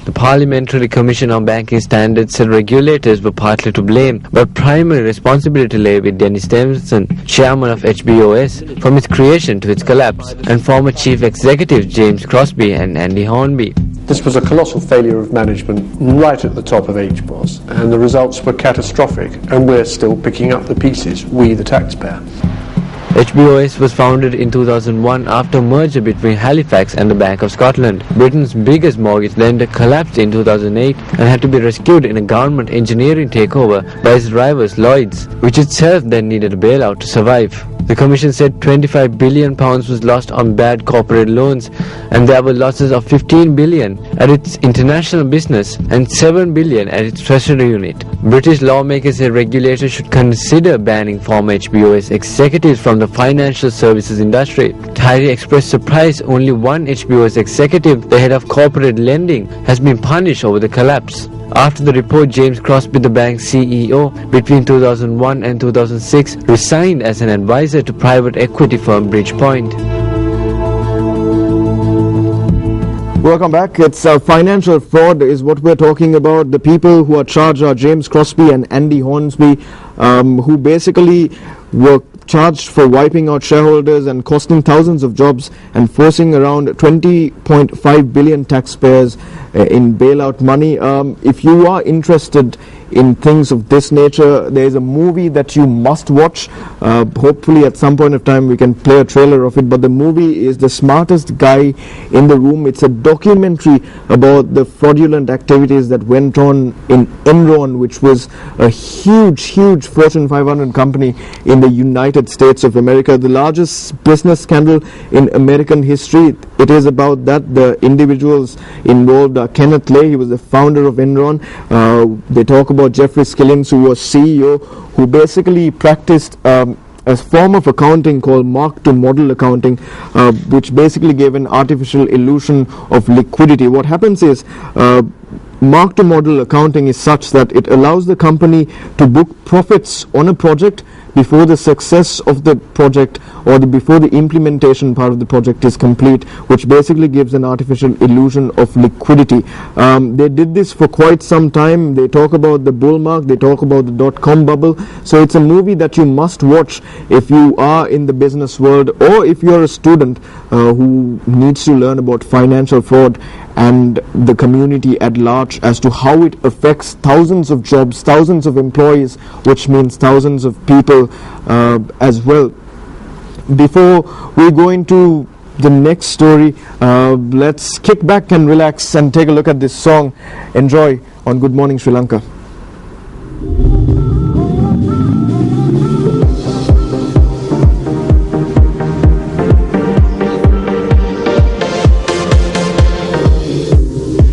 The Parliamentary Commission on Banking Standards said regulators were partly to blame, but primary responsibility lay with Dennis Stevenson, chairman of HBOS, from its creation to its collapse, and former chief executives James Crosby and Andy Hornby. This was a colossal failure of management right at the top of HBOS, and the results were catastrophic, and we're still picking up the pieces, we the taxpayer. HBOS was founded in 2001 after a merger between Halifax and the Bank of Scotland. Britain's biggest mortgage lender collapsed in 2008 and had to be rescued in a government engineering takeover by its rivals Lloyds, which itself then needed a bailout to survive. The Commission said £25 billion was lost on bad corporate loans, and there were losses of £15 billion at its international business and £7 billion at its treasury unit. British lawmakers said regulators should consider banning former HBOS executives from the financial services industry. Tyrie expressed surprise only one HBOS executive, the head of corporate lending, has been punished over the collapse. After the report, James Crosby, the bank's CEO between 2001 and 2006, resigned as an advisor to private equity firm Bridgepoint. Welcome back. It's financial fraud is what we're talking about. The people who are charged are James Crosby and Andy Hornsby, who basically were charged for wiping out shareholders and costing thousands of jobs and forcing around 20.5 billion taxpayers in bailout money. If you are interested in things of this nature, there is a movie that you must watch. Hopefully at some point of time we can play a trailer of it, but the movie is The Smartest Guy in the Room. It's a documentary about the fraudulent activities that went on in Enron, which was a huge Fortune 500 company in the United States of America, the largest business scandal in American history. It is about that. The individuals involved are Kenneth Lay, he was the founder of Enron. They talk about Jeffrey Skillings, who was CEO, who basically practiced a form of accounting called mark-to-model accounting, which basically gave an artificial illusion of liquidity. What happens is mark-to-model accounting is such that it allows the company to book profits on a project before the success of the project or before the implementation part of the project is complete, which basically gives an artificial illusion of liquidity. They did this for quite some time. They talk about the bull market, they talk about the dot-com bubble. So it's a movie that you must watch if you are in the business world, or if you're a student who needs to learn about financial fraud and the community at large as to how it affects thousands of jobs, thousands of employees, which means thousands of people as well. Before we go into the next story, let's kick back and relax and take a look at this song. Enjoy on Good Morning Sri Lanka.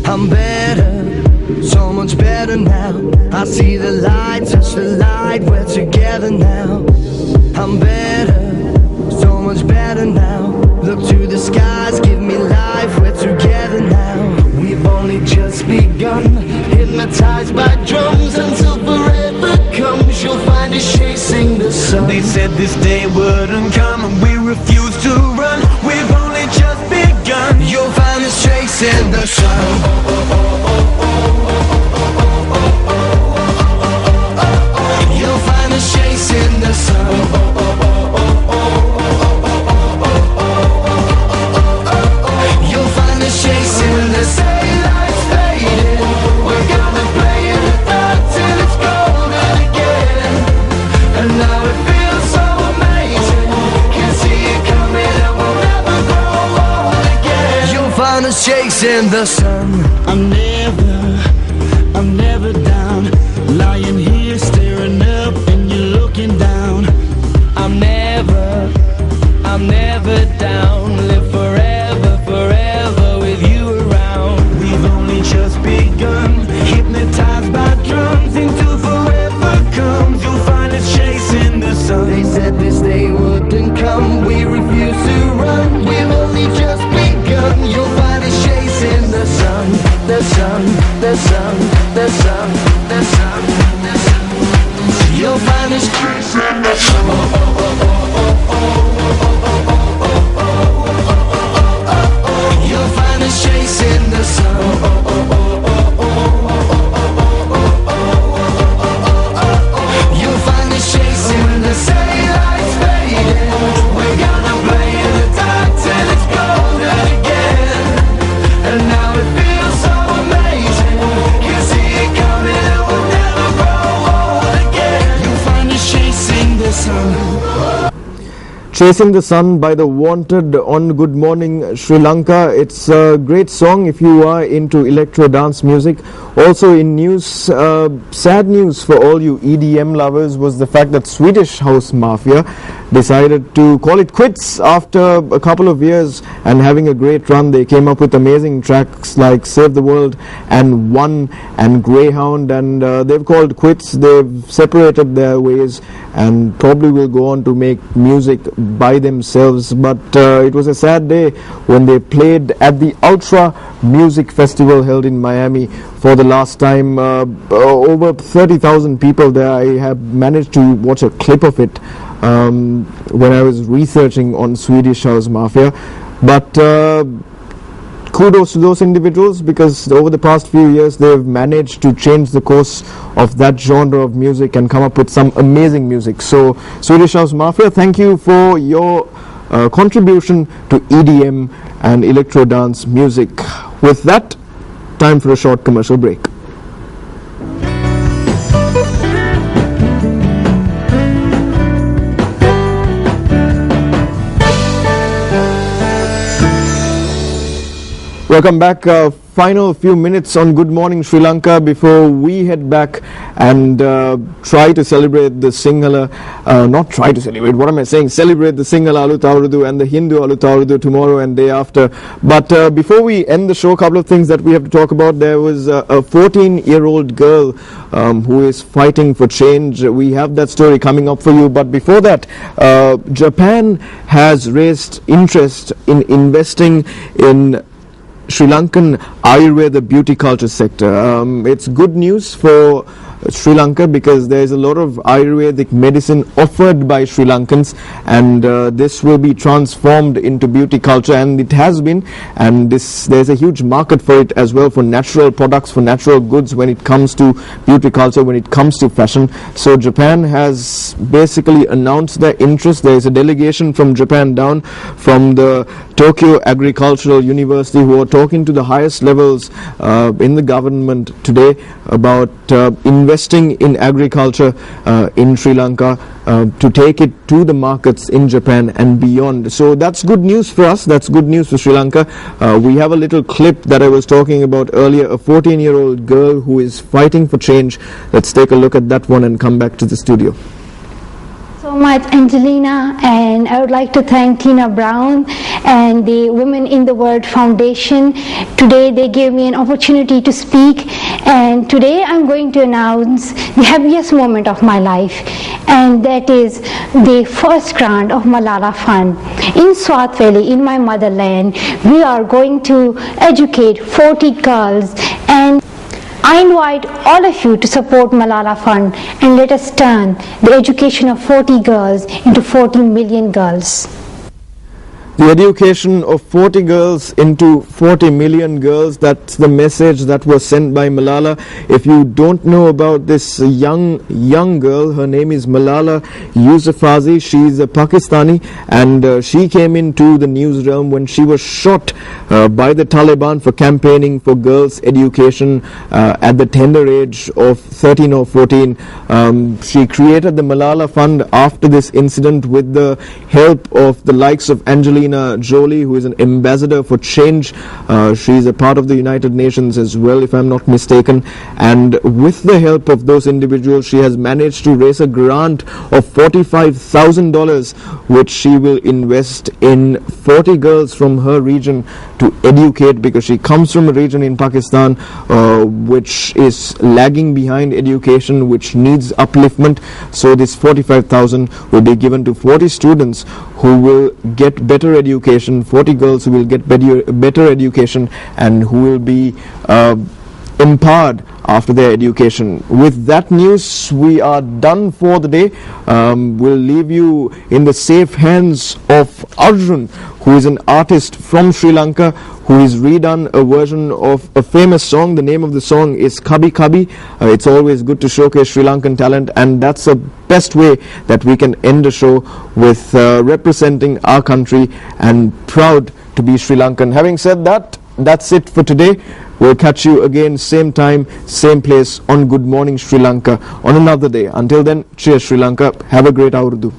I'm better, so much better now. I see the light, touch the light, we're together now. I'm better, so much better now. Look to the skies, give me life, we're together now. We've only just begun, hypnotized by drums until forever comes. You'll find us chasing the sun. They said this day wouldn't come and we refuse to run. We've only just begun. You'll find us chasing the sun. You'll find us chasing the sun. You'll find us chasing the sun. Daylight's fading, we're gonna play it out till it's golden again. And now it feels so amazing, can see it coming and we'll never grow old again. You'll find us chasing the sun. I'm never down, lying here staring up and you're looking down. I'm never down, live forever, forever with you around. We've only just begun, hypnotized by drums until forever comes. You'll find us chasing the sun. They said this day wouldn't come, we refuse to run. We've only just begun. You'll find us chasing the sun, the sun, the sun, the sun, the sun, the sun. You'll find us chasing the sun. You'll find us chasing the sun. Chasing the Sun by The Wanted on Good Morning Sri Lanka. It's a great song if you are into electro dance music. Also in news, sad news for all you EDM lovers was the fact that Swedish House Mafia decided to call it quits after a couple of years and having a great run. They came up with amazing tracks like Save the World and One and Greyhound, and they've called quits. They've separated their ways and probably will go on to make music by themselves. But it was a sad day when they played at the Ultra Music Festival held in Miami for the last time. Over 30,000 people there. I have managed to watch a clip of it when I was researching on Swedish House Mafia. But kudos to those individuals, because over the past few years they've managed to change the course of that genre of music and come up with some amazing music. So Swedish House Mafia, thank you for your contribution to EDM and electro dance music. With that, time for a short commercial break. Welcome back. Final few minutes on Good Morning Sri Lanka before we head back and try to celebrate the Sinhala, not try to celebrate, what am I saying? Celebrate the Sinhala Alut Awarudu and the Hindu Alut Awarudu tomorrow and day after. But before we end the show, a couple of things that we have to talk about. There was a 14-year-old girl who is fighting for change. We have that story coming up for you. But before that, Japan has raised interest in investing in Sri Lankan Ayurveda beauty culture sector. It's good news for Sri Lanka because there is a lot of Ayurvedic medicine offered by Sri Lankans, and this will be transformed into beauty culture, and it has been, and there's a huge market for it as well, for natural products, for natural goods when it comes to beauty culture, when it comes to fashion. So Japan has basically announced their interest. There is a delegation from Japan down from the Tokyo Agricultural University who are talking to the highest levels in the government today about investing in agriculture in Sri Lanka to take it to the markets in Japan and beyond. So that's good news for us. That's good news for Sri Lanka. We have a little clip that I was talking about earlier, a 14-year-old girl who is fighting for change. Let's take a look at that one and come back to the studio. So much, Angelina, and I would like to thank Tina Brown and the Women in the World Foundation. Today they gave me an opportunity to speak, and today I'm going to announce the happiest moment of my life, and that is the first grant of Malala Fund. In Swat Valley, in my motherland, we are going to educate 40 girls, and I invite all of you to support Malala Fund and let us turn the education of 40 girls into 40 million girls. The education of 40 girls into 40 million girls, that's the message that was sent by Malala. If you don't know about this young girl, her name is Malala Yousafzai. She's a Pakistani, and she came into the news realm when she was shot by the Taliban for campaigning for girls' education at the tender age of 13 or 14. She created the Malala Fund after this incident with the help of the likes of Angelina Jolie, who is an ambassador for change. She's a part of the United Nations as well, if I'm not mistaken, and with the help of those individuals she has managed to raise a grant of $45,000 which she will invest in 40 girls from her region to educate, because she comes from a region in Pakistan which is lagging behind education, which needs upliftment. So this 45,000 will be given to 40 students who will get better education, 40 girls who will get better education and who will be empowered after their education. With that news, we are done for the day. We'll leave you in the safe hands of Arjun, who is an artist from Sri Lanka, who has redone a version of a famous song. The name of the song is Kabhi Kabhi. It's always good to showcase Sri Lankan talent, and that's the best way that we can end the show, with representing our country and proud to be Sri Lankan. Having said that, that's it for today. We'll catch you again, same time, same place on Good Morning Sri Lanka on another day. Until then, cheers Sri Lanka. Have a great Aurdu.